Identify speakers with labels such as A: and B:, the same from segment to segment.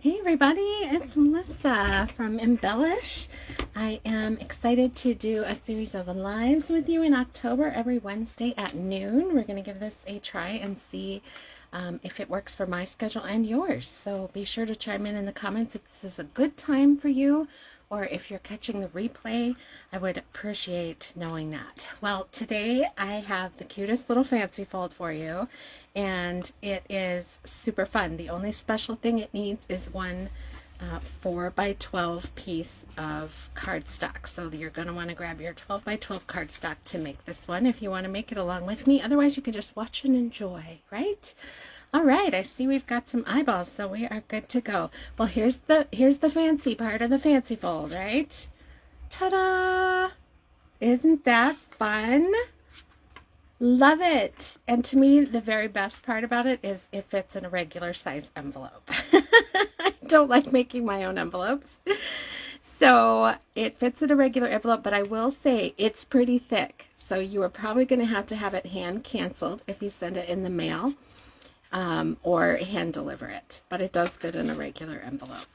A: Hey everybody, it's Melissa from Embellish. I am excited to do a series of lives with you in October every Wednesday at noon. We're going to give this a try and see if it works for my schedule and yours. So be sure to chime in the comments if this is a good time for you, or if you're catching the replay. I would appreciate knowing that. Well, today I have the cutest little fancy fold for you, and it is super fun. The only special thing it needs is one 4x12 piece of cardstock. So you're going to want to grab your 12x12 cardstock to make this one if you want to make it along with me. Otherwise, you can just watch and enjoy, right? All right, I see we've got some eyeballs, so we are good to go. Well, here's the fancy part of the fancy fold, right? Ta-da! Isn't that fun? Love it. And to me, the very best part about it is it fits in a regular size envelope. I don't like making my own envelopes. So it fits in a regular envelope, but I will say it's pretty thick. So you are probably going to have it hand canceled if you send it in the mail. Or hand deliver it, but it does fit in a regular envelope.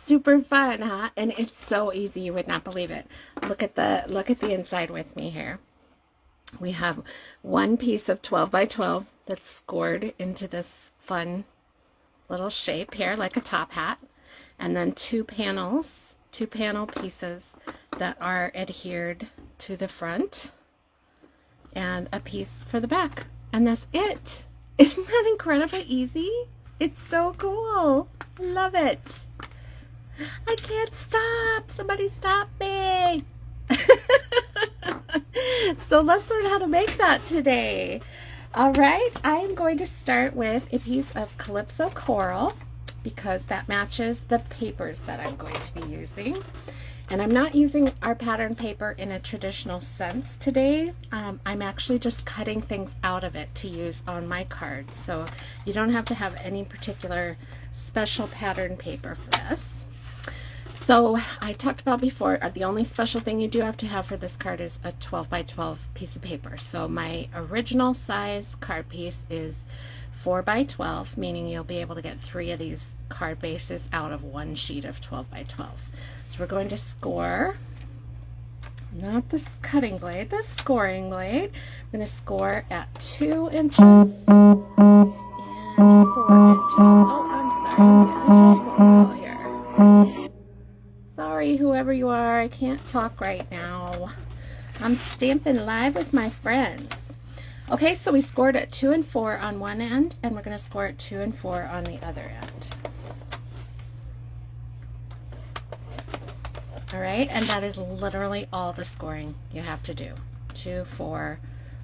A: Super fun, huh? And it's so easy, you would not believe it. Look at the inside with me here. We have one piece of 12x12 that's scored into this fun little shape here, like a top hat, and then two panel pieces that are adhered to the front, and a piece for the back, and that's it. Isn't that incredibly easy? It's so cool. Love it. I can't stop. Somebody stop me. So let's learn how to make that today. All right. I am going to start with a piece of Calypso Coral because that matches the papers that I'm going to be using. And I'm not using our pattern paper in a traditional sense today. I'm actually just cutting things out of it to use on my cards. So you don't have to have any particular special pattern paper for this. So I talked about before, the only special thing you do have to have for this card is a 12x12 piece of paper. So my original size card piece is 4x12, meaning you'll be able to get 3 of these card bases out of one sheet of 12x12. So we're going to score, not the cutting blade, the scoring blade. I'm going to score at 2 inches and 4 inches. Oh, I'm sorry, I'm getting a telephone call here. Sorry, whoever you are, I can't talk right now. I'm stamping live with my friends. Okay, so we scored at 2 and 4 on one end, and we're going to score at 2 and 4 on the other end. All right, and that is literally all the scoring you have to do. 2, 4,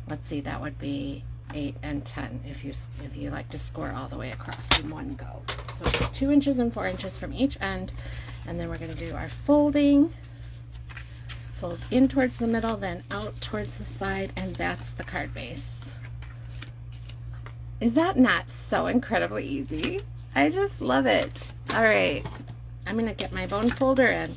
A: let's see, that would be 8 and 10 if you like to score all the way across in one go. So it's 2 inches and 4 inches from each end, and then we're going to do our folding. Fold in towards the middle, then out towards the side, and that's the card base. Is that not so incredibly easy? I just love it. All right, I'm going to get my bone folder and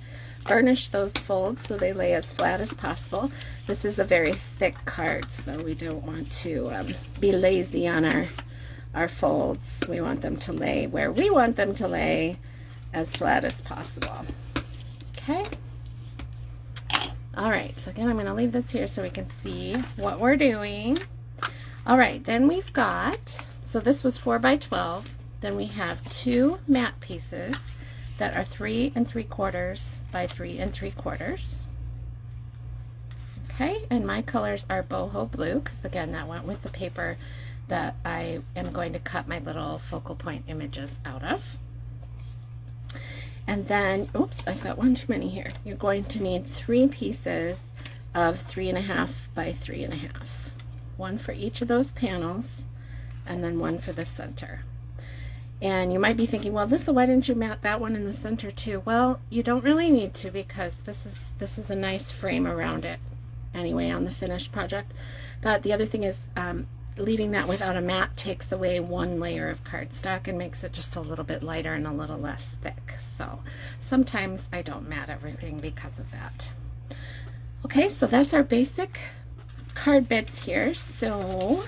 A: burnish those folds so they lay as flat as possible. This is a very thick card, so we don't want to be lazy on our folds. We want them to lay where we want them to lay, as flat as possible. Okay. All right, so again, I'm going to leave this here so we can see what we're doing. All right, then we've got, so this was 4x12. Then we have 2 matte pieces that are 3 3/4 by 3 3/4. Okay, and my colors are boho blue because again that went with the paper that I am going to cut my little focal point images out of. And then, oops, I've got one too many here. You're going to need 3 pieces of 3.5 by 3.5. One for each of those panels, and then one for the center. And you might be thinking, well, why didn't you mat that one in the center too? Well, you don't really need to because this is a nice frame around it anyway on the finished project. But the other thing is leaving that without a mat takes away one layer of cardstock and makes it just a little bit lighter and a little less thick. So sometimes I don't mat everything because of that. Okay, so that's our basic card bits here. So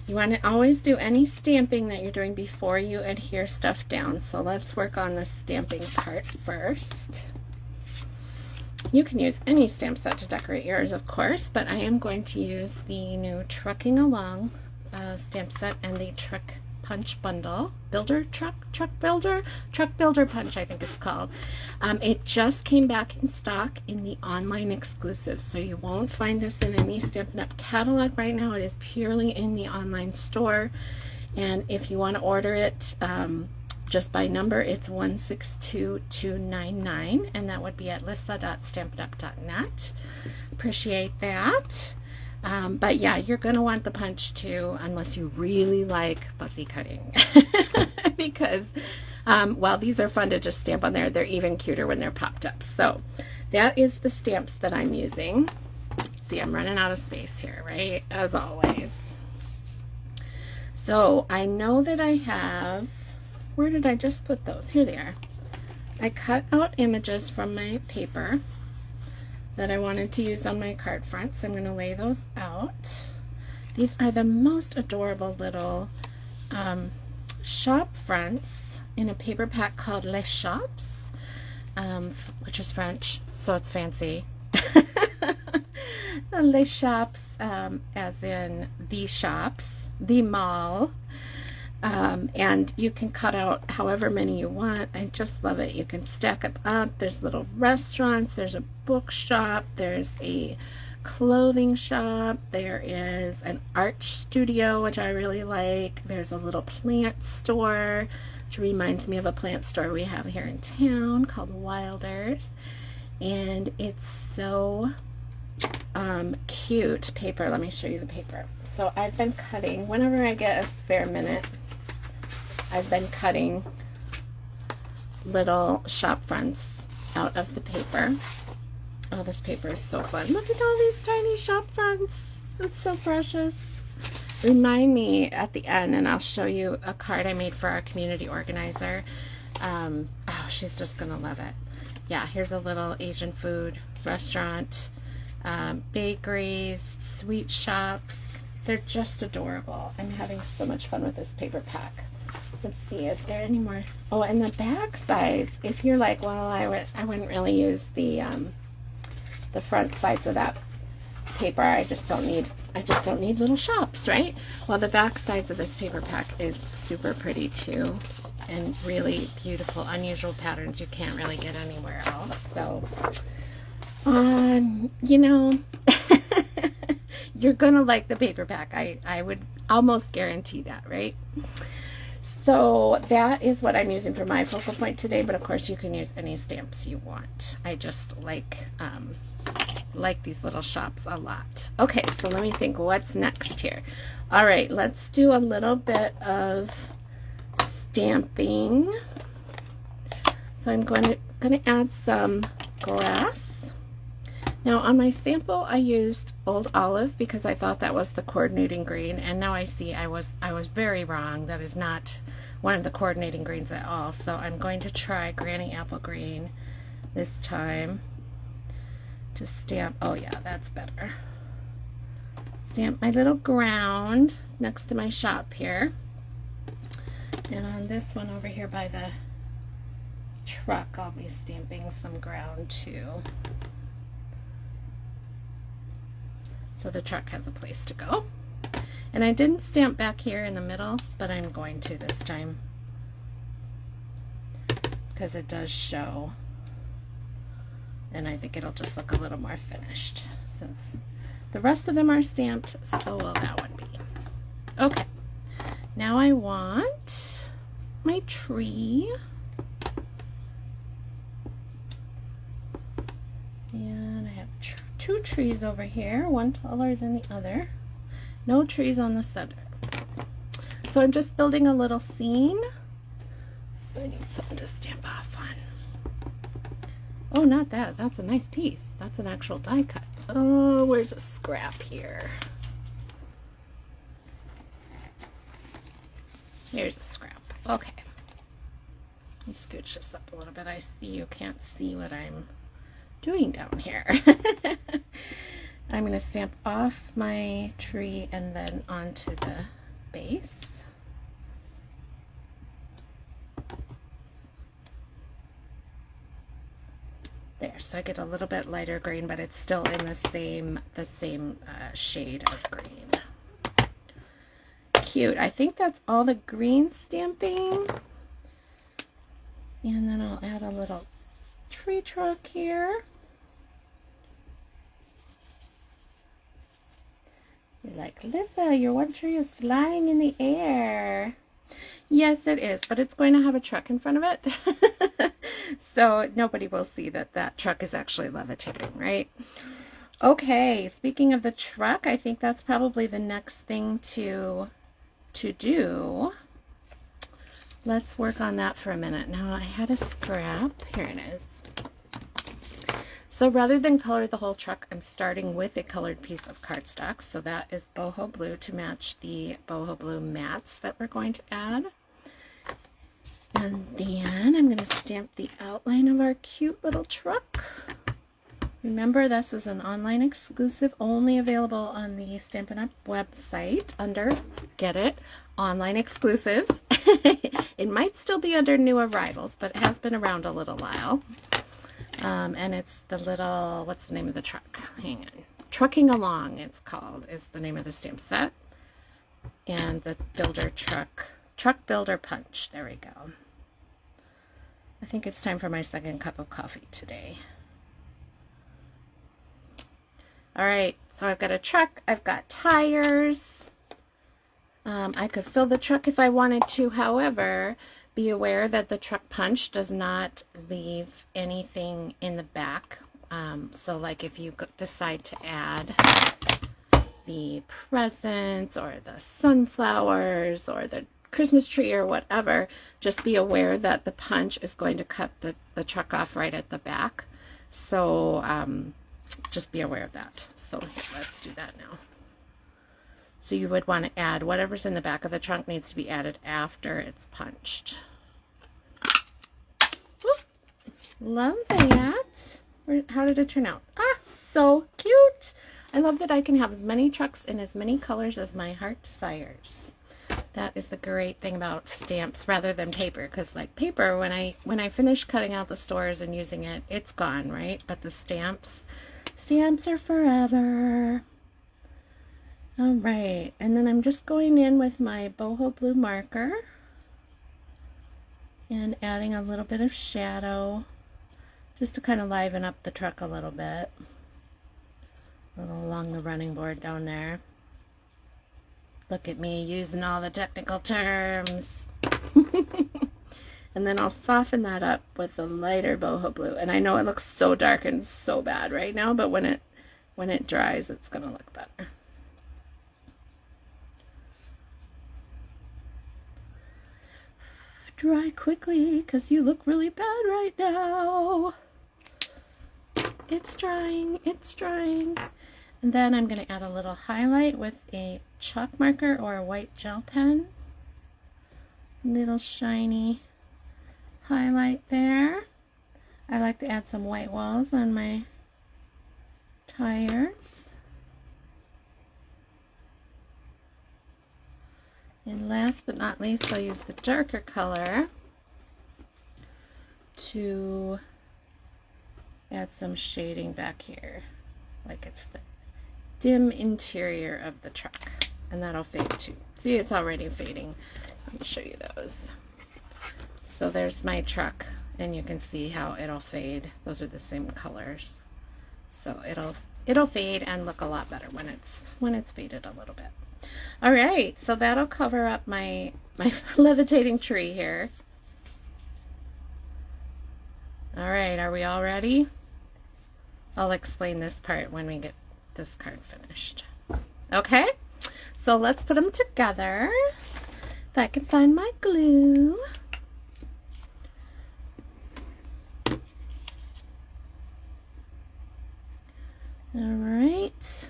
A: You want to always do any stamping that you're doing before you adhere stuff down. So let's work on the stamping part first. You can use any stamp set to decorate yours, of course, but I am going to use the new Trucking Along stamp set and the Truck Punch Bundle. Truck Builder Punch, I think it's called. It just came back in stock in the online exclusive, so you won't find this in any Stampin' Up! Catalog right now. It is purely in the online store, and if you want to order it just by number, it's 162299, and that would be at lissa.stampinup.net. Appreciate that. But yeah, you're going to want the punch too, unless you really like fussy cutting. Because while these are fun to just stamp on there, they're even cuter when they're popped up. So that is the stamps that I'm using. See, I'm running out of space here, right? As always. So I know that I have, where did I just put those? Here they are. I cut out images from my paper that I wanted to use on my card front, so I'm going to lay those out. These are the most adorable little shop fronts in a paper pack called Les Shops, which is French, so it's fancy. Les Shops, as in the shops, the mall. And you can cut out however many you want. I just love it. You can stack it up. There's little restaurants, there's a bookshop, there's a clothing shop, there is an art studio, which I really like, there's a little plant store, which reminds me of a plant store we have here in town called Wilders, and it's so cute paper. Let me show you the paper. So I've been cutting, whenever I get a spare minute, I've been cutting little shop fronts out of the paper. Oh, this paper is so fun. Look at all these tiny shop fronts. It's so precious. Remind me at the end, and I'll show you a card I made for our community organizer. Oh, she's just gonna love it. Yeah, here's a little Asian food restaurant, bakeries, sweet shops. They're just adorable. I'm having so much fun with this paper pack. Let's see, is there any more? Oh, and the back sides, if you're like, well, I wouldn't really use the front sides of that paper. I just don't need little shops, right? Well, the back sides of this paper pack is super pretty too, and really beautiful, unusual patterns you can't really get anywhere else. So, you know, you're gonna like the paper pack. I would almost guarantee that, right? So that is what I'm using for my focal point today, but of course you can use any stamps you want. I just like these little shops a lot. Okay, so let me think what's next here. All right, let's do a little bit of stamping. So I'm going to add some grass. Now on my sample I used Old Olive because I thought that was the coordinating green, and now I see I was very wrong. That is not one of the coordinating greens at all. So I'm going to try Granny Apple Green this time to stamp. Oh yeah, that's better. Stamp my little ground next to my shop here. And on this one over here by the truck, I'll be stamping some ground too, so the truck has a place to go. And I didn't stamp back here in the middle, but I'm going to this time because it does show, and I think it'll just look a little more finished since the rest of them are stamped. So will that one be. Okay, now I want my tree, and I have two trees over here, one taller than the other. No trees on the center. So I'm just building a little scene. I need something to stamp off on. Oh, not that. That's a nice piece. That's an actual die cut. Oh, where's a scrap here? Here's a scrap. Okay. Let me scooch this up a little bit. I see you can't see what I'm doing down here. I'm going to stamp off my tree and then onto the base. There, so I get a little bit lighter green, but it's still in the same shade of green. Cute. I think that's all the green stamping. And then I'll add a little tree trunk here. You're like, Lisa, your one tree is flying in the air. Yes, it is, but it's going to have a truck in front of it. So nobody will see that that truck is actually levitating, right? Okay, speaking of the truck, I think that's probably the next thing to do. Let's work on that for a minute. Now I had a scrap. Here it is. So rather than color the whole truck, I'm starting with a colored piece of cardstock. So that is boho blue to match the boho blue mats that we're going to add. And then I'm going to stamp the outline of our cute little truck. Remember, this is an online exclusive, only available on the Stampin' Up! Website under, get it, online exclusives. It might still be under new arrivals, but it has been around a little while. And it's the little, what's the name of the truck? Hang on. Trucking Along, it's called, is the name of the stamp set. And the builder truck builder punch. There we go. I think it's time for my second cup of coffee today. All right, so I've got a truck, I've got tires. I could fill the truck if I wanted to. However, be aware that the truck punch does not leave anything in the back. So like if you decide to add the presents or the sunflowers or the Christmas tree or whatever, just be aware that the punch is going to cut the truck off right at the back. So just be aware of that. So here, let's do that now. So you would want to add whatever's in the back of the trunk needs to be added after it's punched. Woo! Love that. How did it turn out? Ah, so cute. I love that I can have as many trucks in as many colors as my heart desires. That is the great thing about stamps rather than paper, because like paper, when I finish cutting out the stores and using it, it's gone, right? But the stamps are forever. All right, and then I'm just going in with my boho blue marker and adding a little bit of shadow just to kind of liven up the truck a little bit. A little along the running board down there. Look at me using all the technical terms. And then I'll soften that up with the lighter boho blue. And I know it looks so dark and so bad right now, but when it dries, it's gonna look better. Dry quickly, because you look really bad right now. It's drying, it's drying. And then I'm going to add a little highlight with a chalk marker or a white gel pen. Little shiny highlight there. I like to add some white walls on my tires. And last but not least, I'll use the darker color to add some shading back here, like it's the dim interior of the truck, and that'll fade too. See, it's already fading. Let me show you those. So there's my truck, and you can see how it'll fade. Those are the same colors, so it'll fade and look a lot better when it's faded a little bit. All right, so that'll cover up my levitating tree here. All right, are we all ready? I'll explain this part when we get this card finished. Okay, so let's put them together. If I can find my glue. All right.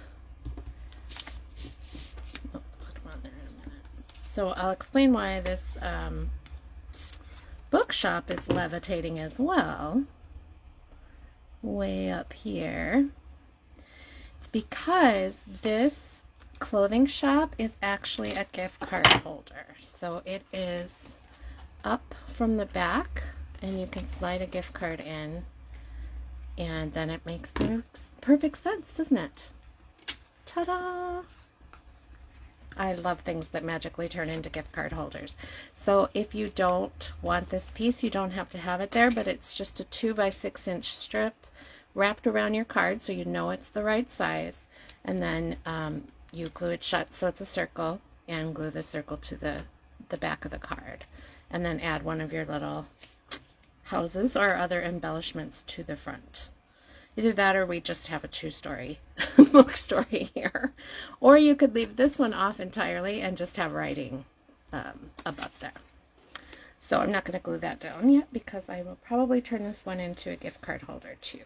A: So I'll explain why this bookshop is levitating as well. Way up here. It's because this clothing shop is actually a gift card holder. So it is up from the back, and you can slide a gift card in, and then it makes perfect sense, doesn't it? Ta-da! I love things that magically turn into gift card holders. So if you don't want this piece, you don't have to have it there, but it's just a 2 by 6 inch strip wrapped around your card so you know it's the right size, and then you glue it shut so it's a circle, and glue the circle to the back of the card, and then add one of your little houses or other embellishments to the front. Either that or we just have a 2-story bookstore here. Or you could leave this one off entirely and just have writing above there. So I'm not going to glue that down yet because I will probably turn this one into a gift card holder too.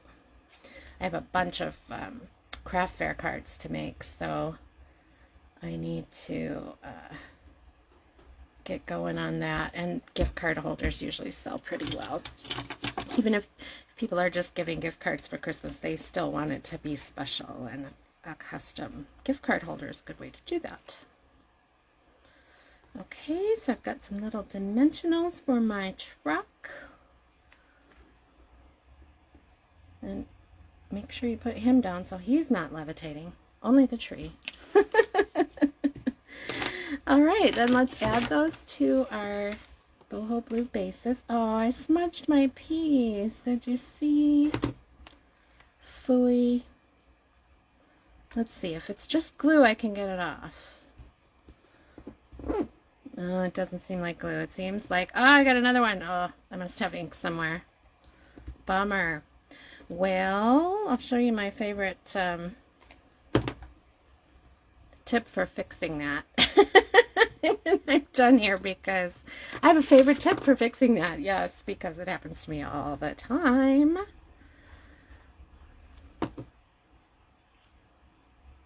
A: I have a bunch of craft fair cards to make, so I need to get going on that. And gift card holders usually sell pretty well. Even if people are just giving gift cards for Christmas, they still want it to be special, and a custom gift card holder is a good way to do that. Okay, so I've got some little dimensionals for my truck. And make sure you put him down so he's not levitating, only the tree. All right, then let's add those to our boho blue bases. Oh, I smudged my piece. Did you see? Phooey. Let's see. If it's just glue, I can get it off. Oh, it doesn't seem like glue. It seems like, oh, I got another one. Oh, I must have ink somewhere. Bummer. Well, I'll show you my favorite tip for fixing that. I'm done here because I have a favorite tip for fixing that. Yes, because it happens to me all the time.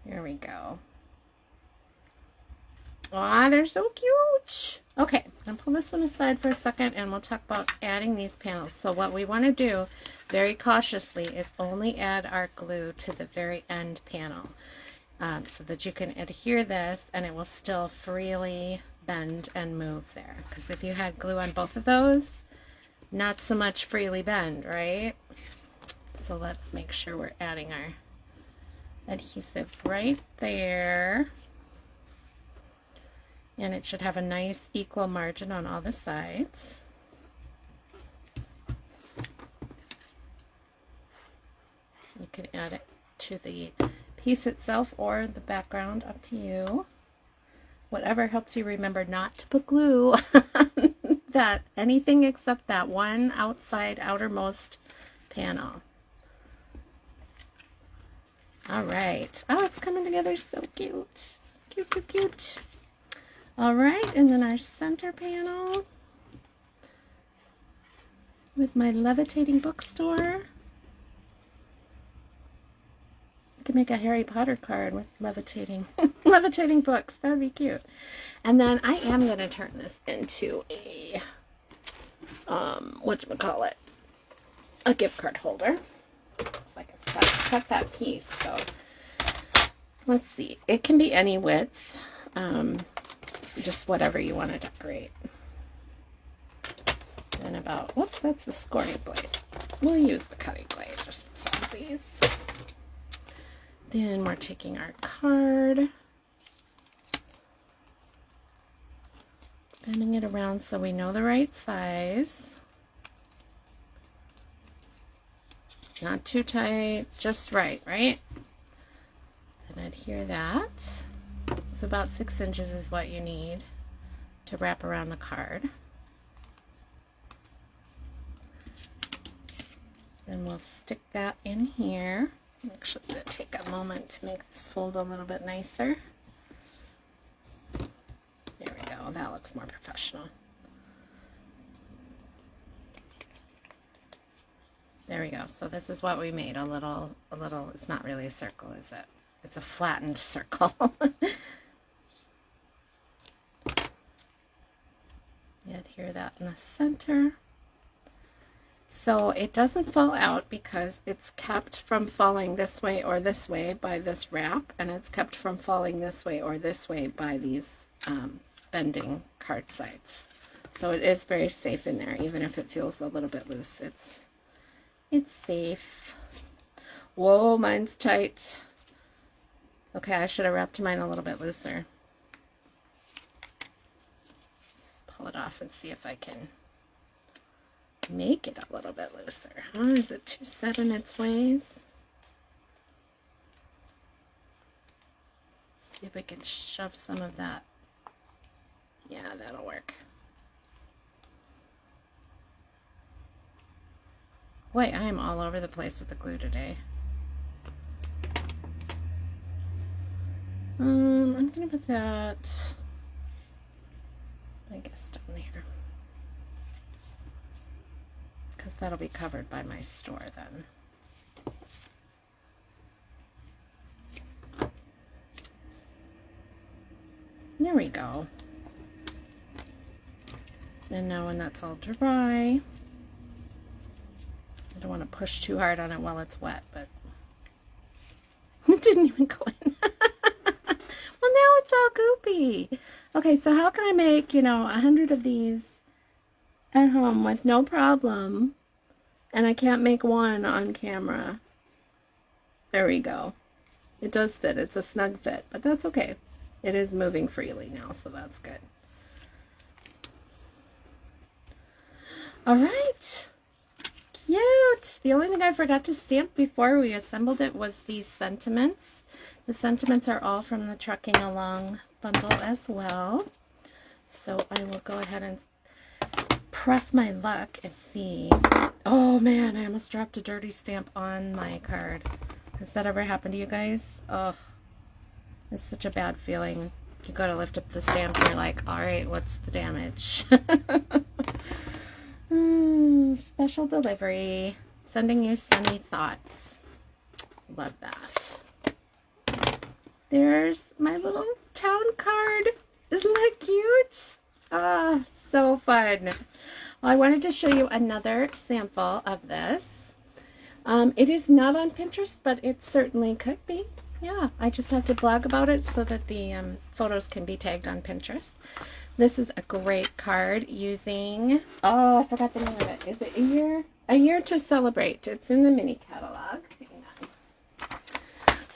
A: Here we go. Aw, they're so cute. Okay, I'm going to pull this one aside for a second and we'll talk about adding these panels. So what we want to do very cautiously is only add our glue to the very end panel so that you can adhere this and it will still freely bend and move there. Because if you had glue on both of those, not so much freely bend, right? So let's make sure we're adding our adhesive right there. And it should have a nice equal margin on all the sides. You can add it to the piece itself or the background, up to you. Whatever helps you remember not to put glue on that, anything except that one outermost panel. All right. Oh, it's coming together so cute. Cute, cute, cute. All right, and then our center panel with my levitating bookstore. I could make a Harry Potter card with levitating levitating books. That would be cute. And then I am going to turn this into a whatchamacallit, a gift card holder. It's like I've cut that piece, so let's see. It can be any width. Just whatever you want to decorate. And about, whoops, that's the scoring blade. We'll use the cutting blade just for funsies. Then we're taking our card, bending it around so we know the right size. Not too tight, just right, right? Then adhere that. So about 6 inches is what you need to wrap around the card. Then we'll stick that in here. I'm actually going to take a moment to make this fold a little bit nicer. There we go. That looks more professional. There we go. So this is what we made. A little, it's not really a circle, is it? It's a flattened circle. Adhere that in the center. So it doesn't fall out because it's kept from falling this way or this way by this wrap, and it's kept from falling this way or this way by these bending card sides. So it is very safe in there, even if it feels a little bit loose. It's safe. Whoa, mine's tight. Okay, I should have wrapped mine a little bit looser. Let's pull it off and see if I can make it a little bit looser. Is it too set in its ways? See if we can shove some of that. Yeah, that'll work. Boy, I am all over the place with the glue today. I'm gonna put that, I guess, down here, because that'll be covered by my store then. There we go. And now when that's all dry, I don't want to push too hard on it while it's wet, but it didn't even go in. Well, now it's all goopy. Okay, so how can I make, 100 of these at home with no problem, and I can't make one on camera? There we go. It does fit. It's a snug fit, but that's okay. It is moving freely now, so that's good. All right. Cute. The only thing I forgot to stamp before we assembled it was these sentiments. The sentiments are all from the Trucking Along bundle as well. So I will go ahead and press my luck and see. Oh man, I almost dropped a dirty stamp on my card. Has that ever happened to you guys? Ugh. It's such a bad feeling. You go to lift up the stamp and you're like, all right, what's the damage? Special delivery. Sending you sunny thoughts. Love that. There's my little town card. Isn't that cute? Ah, so fun. Well, I wanted to show you another sample of this. It is not on Pinterest, but it certainly could be. Yeah, I just have to blog about it so that the photos can be tagged on Pinterest. This is a great card using, oh, I forgot the name of it. Is it A Year? A Year to Celebrate. It's in the mini catalog. Hang on.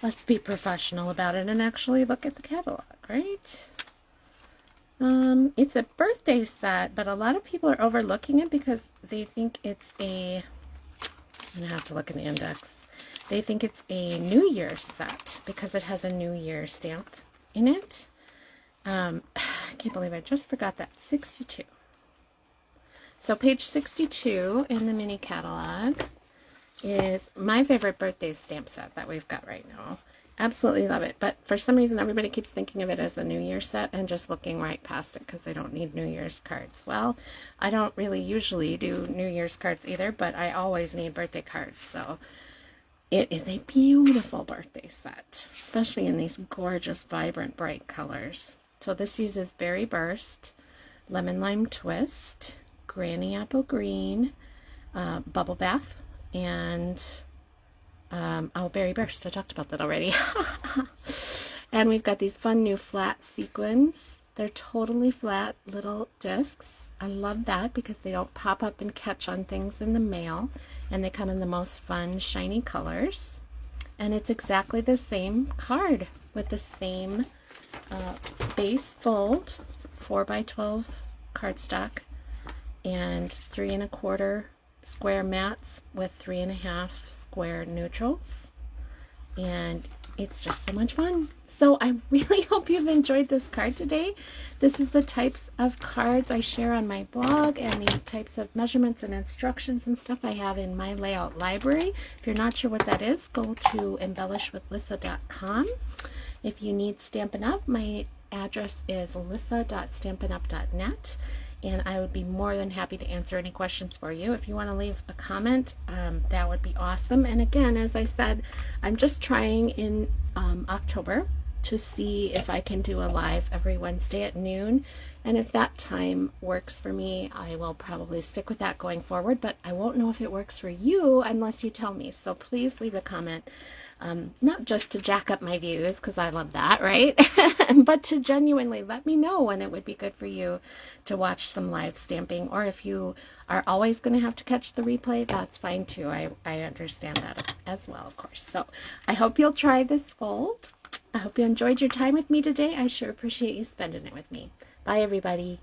A: Let's be professional about it and actually look at the catalog, right? It's a birthday set, but a lot of people are overlooking it because they think it's a, I'm going to have to look in the index. They think it's a New Year's set because it has a New Year stamp in it. I can't believe I just forgot that. 62. So page 62 in the mini catalog is my favorite birthday stamp set that we've got right now. Absolutely love it. But for some reason, everybody keeps thinking of it as a New Year's set and just looking right past it because they don't need New Year's cards. Well, I don't really usually do New Year's cards either, but I always need birthday cards. So it is a beautiful birthday set, especially in these gorgeous, vibrant, bright colors. So this uses Berry Burst, Lemon Lime Twist, Granny Apple Green, Bubble Bath, and Berry Burst. I talked about that already. And we've got these fun new flat sequins. They're totally flat little discs. I love that because they don't pop up and catch on things in the mail. And they come in the most fun, shiny colors. And it's exactly the same card with the same base fold, 4x12 cardstock, and 3 1/4 square mats with 3 1/2 square neutrals. And it's just so much fun. So I really hope you've enjoyed this card today. This is the types of cards I share on my blog and the types of measurements and instructions and stuff I have in my layout library. If you're not sure what that is, go to embellishwithlissa.com. If you need Stampin' Up, my address is lissa.stampinup.net. And I would be more than happy to answer any questions for you. If you want to leave a comment, that would be awesome. And again, as I said, I'm just trying in October to see if I can do a live every Wednesday at noon. And if that time works for me, I will probably stick with that going forward, but I won't know if it works for you unless you tell me. So please leave a comment, not just to jack up my views, because I love that, right? But to genuinely let me know when it would be good for you to watch some live stamping, or if you are always going to have to catch the replay, that's fine too. I understand that as well, of course. So I hope you'll try this fold. I hope you enjoyed your time with me today. I sure appreciate you spending it with me. Bye, everybody.